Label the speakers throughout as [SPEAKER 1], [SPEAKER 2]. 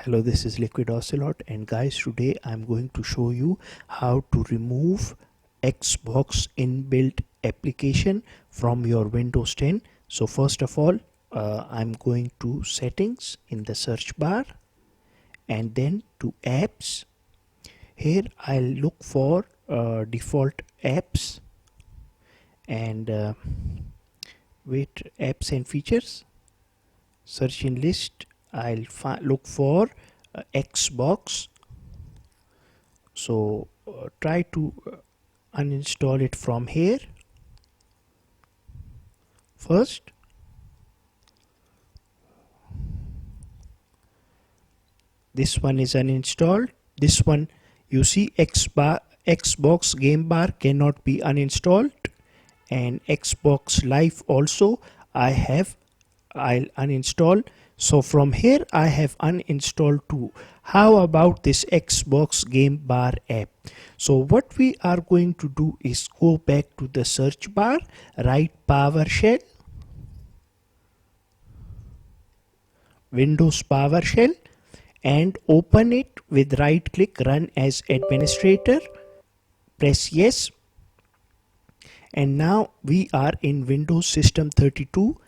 [SPEAKER 1] Hello, this is LiquidOcelot, and guys, today I'm going to show you how to remove Xbox inbuilt application from your Windows 10. So first of all, I'm going to settings in the search bar and then to apps. Here I'll look for default apps and apps and features. Search in list, I'll look for Xbox. So try to uninstall it from here first. This one is uninstalled. This one, you see, Xbox game bar cannot be uninstalled, and Xbox Live also I'll uninstall. So from here I have uninstalled too. How about this Xbox game bar app? So what we are going to do is go back to the search bar, write PowerShell, Windows PowerShell, and open it with right click, run as administrator, press yes, and now we are in Windows System 32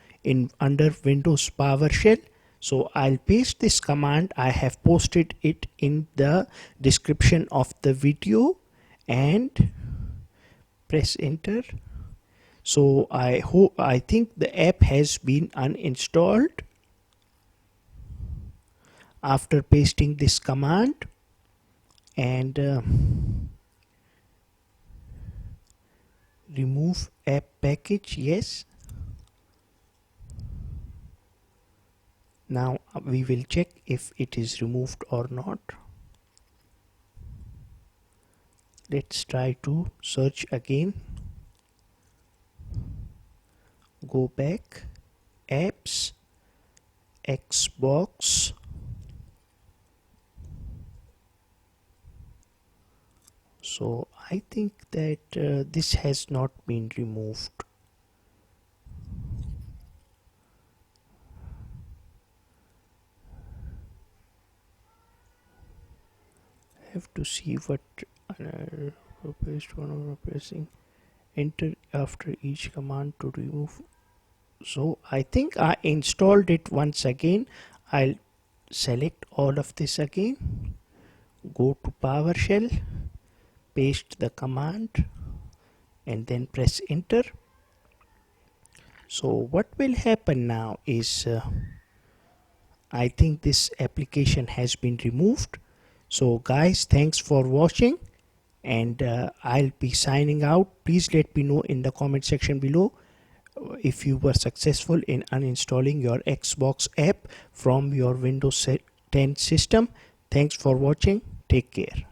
[SPEAKER 1] under Windows PowerShell. So I'll paste this command. I have posted it in the description of the video and press enter. So I think the app has been uninstalled after pasting this command, and remove app package, yes. Now we will check if it is removed or not. Let's try to search again. Go back, apps, Xbox, so I think that this has not been removed. Have to see what paste one of pressing enter after each command to remove. So I think I installed it once again. I'll select all of this again, go to PowerShell, paste the command and then press enter. So what will happen now is I think this application has been removed. So guys, thanks for watching, and I'll be signing out. Please let me know in the comment section below if you were successful in uninstalling your Xbox app from your Windows 10 system. Thanks for watching. Take care.